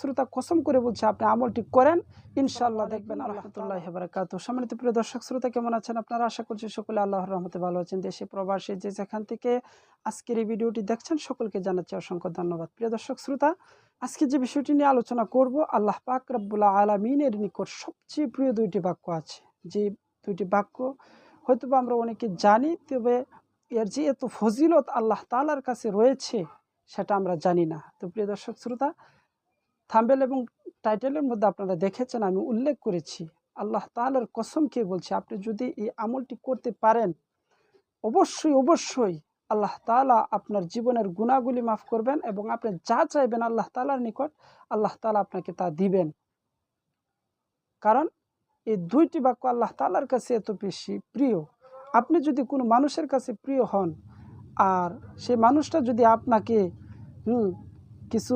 শ্রোতা কসম করে বলছি আপনি আমলটি করেন, ইনশাআল্লাহ দেখবেন। রাহমাতুল্লাহি ওয়া বারাকাতুহু। সম্মানিত প্রিয় দর্শক শ্রোতা, কেমন আছেন আপনারা? আশা করছি সকলে আল্লাহর রহমতে ভালো আছেন। দেশে প্রবাসী যে যেখান থেকে আজকের এই ভিডিওটি দেখছেন সকলকে জানাচ্ছি অসংখ্য ধন্যবাদ। প্রিয় দর্শক শ্রোতা, আজকে যে বিষয়টি নিয়ে আলোচনা করব, আল্লাহ পাক রব্বুল আলামিনের নিকট সবচেয়ে প্রিয় দুইটি বাক্য আছে। যে দুইটি বাক্য হয়তোবা আমরা অনেকে জানি, তবে এর যে এত ফজিলত আল্লাহ তাআলার কাছে রয়েছে সেটা আমরা জানি না। তো প্রিয় দর্শক শ্রোতা, থাম্বনেল এবং টাইটেলের মধ্যে আপনারা দেখেছেন আমি উল্লেখ করেছি, আল্লাহ তাআলার কসম খেয়ে বলছি, আপনি যদি এই আমলটি করতে পারেন, অবশ্যই অবশ্যই আল্লাহ তাআলা আপনার জীবনের গুনাহগুলি মাফ করবেন এবং আপনি যা চাইবেন আল্লাহ তাআলার নিকট আল্লাহ তাআলা আপনাকে তা দিবেন। কারণ এই দুইটি বাক্য আল্লাহ তাআলার কাছে এত বেশি প্রিয়। আপনি যদি কোনো মানুষের কাছে প্রিয় হন, আর সেই মানুষটা যদি আপনাকে কিছু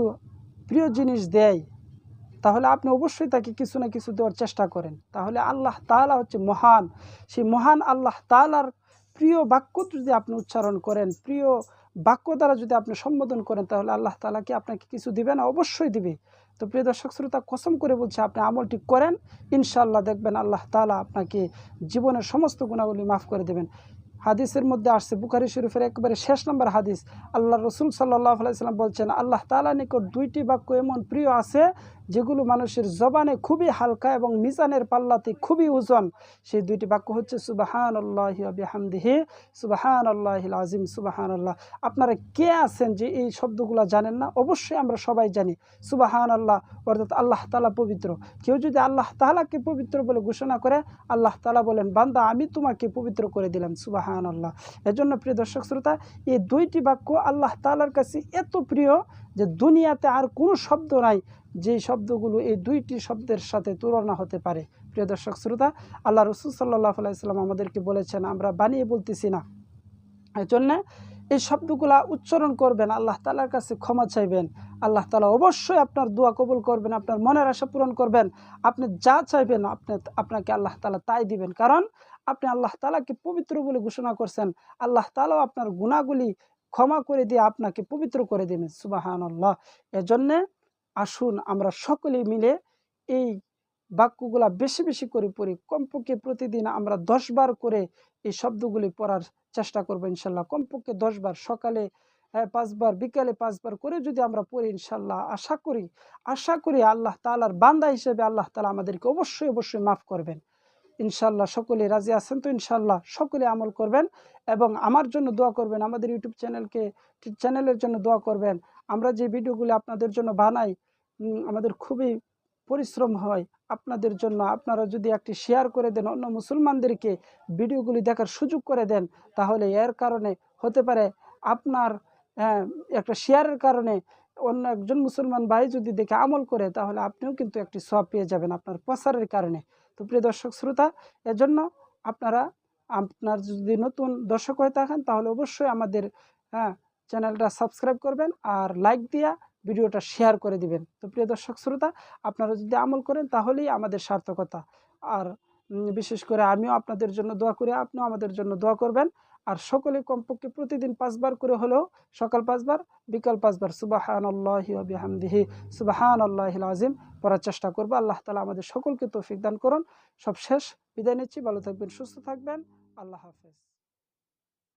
প্রিয় জিনিস দেয়, তাহলে আপনি অবশ্যই তাকে কিছু না কিছু দেওয়ার চেষ্টা করেন। তাহলে আল্লাহ তাআলা হচ্ছে মহান। সেই মহান আল্লাহ তাআলার প্রিয় বাক্য যদি আপনি উচ্চারণ করেন, প্রিয় বাক্য দ্বারা যদি আপনি সম্বোধন করেন, তাহলে আল্লাহ তাআলা কি আপনাকে কিছু দিবে না? অবশ্যই দিবে। তো প্রিয় দর্শক শ্রোতা, কসম করে বলছি আপনি আমলটি করেন, ইনশাআল্লাহ দেখবেন আল্লাহ তাআলা আপনাকে জীবনের সমস্ত গুনাহগুলি মাফ করে দেবেন। হাদিসের মধ্যে আসছে, বুখারী শরীফের একেবারে শেষ নম্বর হাদিস, আল্লাহ রসুল সাল্লাল্লাহু আলাইহি সাল্লাম বলছেন, আল্লাহ তাআলার নিকট দুইটি বাক্য এমন প্রিয় আছে যেগুলো মানুষের জবানে খুবই হালকা এবং মিজানের পাল্লাতে খুবই ওজন। সেই দুইটি বাক্য হচ্ছে সুবহানাল্লাহি ওয়া বিহামদিহি, সুবহানাল্লাহিল আযীম, সুবহানাল্লাহ। আপনারা কে আছেন যে এই শব্দগুলো জানেন না? অবশ্যই আমরা সবাই জানি সুবহানাল্লাহ অর্থাৎ আল্লাহ তাআলা পবিত্র। কেউ যদি আল্লাহ তাআলাকে পবিত্র বলে ঘোষণা করে, আল্লাহ তাআলা বলেন, বান্দা আমি তোমাকে পবিত্র করে দিলাম, সুবহানাল্লাহ। এজন্য প্রিয় দর্শক শ্রোতা, এই দুইটি বাক্য আল্লাহ তাআলার কাছে এত প্রিয় যে দুনিয়াতে আর কোনো শব্দ নাই যে শব্দগুলো এই দুইটি শব্দের সাথে তুলনা হতে পারে। প্রিয় দর্শক শ্রোতা, আল্লাহ রসুল সাল্লাল্লাহু আলাইহি সাল্লাম আমাদেরকে বলেছেন, আমরা বানিয়ে বলতেছি না। এই জন্য এই শব্দগুলা উচ্চারণ করবেন, আল্লাহ তাআলার কাছে ক্ষমা চাইবেন, আল্লাহ তাআলা অবশ্যই আপনার দোয়া কবুল করবেন, আপনার মনের আশা পূরণ করবেন। আপনি যা চাইবেন আপনাকে আল্লাহ তাআলা তাই দিবেন। কারণ আপনি আল্লাহ তাআলাকে পবিত্র বলে ঘোষণা করছেন, আল্লাহ তাআলাও আপনার গুনাহগুলি ক্ষমা করে দিয়ে আপনাকে পবিত্র করে দেবেন, সুবহানাল্লাহ। এজন্যে আসুন আমরা সকলেই মিলে এই বাক্যগুলা বেশি বেশি করে পড়ি। কমপক্ষে প্রতিদিন আমরা 10 বার করে এই শব্দগুলি পড়ার চেষ্টা করবো ইনশাল্লাহ। কমপক্ষে 10 বার, সকালে 5 বার, বিকালে 5 বার করে যদি আমরা পড়ি, ইনশাল্লাহ আশা করি আল্লাহ তাআলার বান্দা হিসেবে আল্লাহ তাআলা আমাদেরকে অবশ্যই অবশ্যই মাফ করবেন। ইনশাল্লাহ সকলে রাজি আছেন তো? ইনশাল্লাহ সকলে আমল করবেন এবং আমার জন্য দোয়া করবেন, আমাদের ইউটিউব চ্যানেলের জন্য দোয়া করবেন। আমরা যে ভিডিওগুলি আপনাদের জন্য বানাই, আমাদের খুবই পরিশ্রম হয় আপনাদের জন্য। আপনারা যদি একটি শেয়ার করে দেন, অন্য মুসলমানদেরকে ভিডিওগুলি দেখার সুযোগ করে দেন, তাহলে এর কারণে হতে পারে আপনার একটা শেয়ারের কারণে অন্য একজন মুসলমান ভাই যদি দেখে আমল করে, তাহলে আপনিও কিন্তু একটি সওয়াব পেয়ে যাবেন আপনার প্রচারের কারণে। তো প্রিয় দর্শক শ্রোতা, এজন্য আপনার যদি নতুন দর্শক হয়ে থাকেন, তাহলে অবশ্যই আমাদের চ্যানেলটা সাবস্ক্রাইব করবেন আর লাইক দিয়া ভিডিওটা শেয়ার করে দিবেন। তো প্রিয় দর্শক শ্রোতা, আপনারা যদি আমল করেন তাহলেই আমাদের সার্থকতা। আর বিশেষ করে আমিও আপনাদের জন্য দোয়া করি, আপনিও আমাদের জন্য দোয়া করবেন। আর সকলে কমপক্ষে প্রতিদিন 5 বার করে হলেও, সকাল 5 বার, বিকাল 5 বার সুবহানাল্লাহি ওয়া বিহামদিহি, সুবহানাল্লাহিল আযীম পড়ার চেষ্টা করব। আল্লাহ তাআলা আমাদের সকলকে তৌফিক দান করুন। সব শেষ, বিদায় নিচ্ছি। ভালো থাকবেন, সুস্থ থাকবেন। আল্লাহ হাফেজ।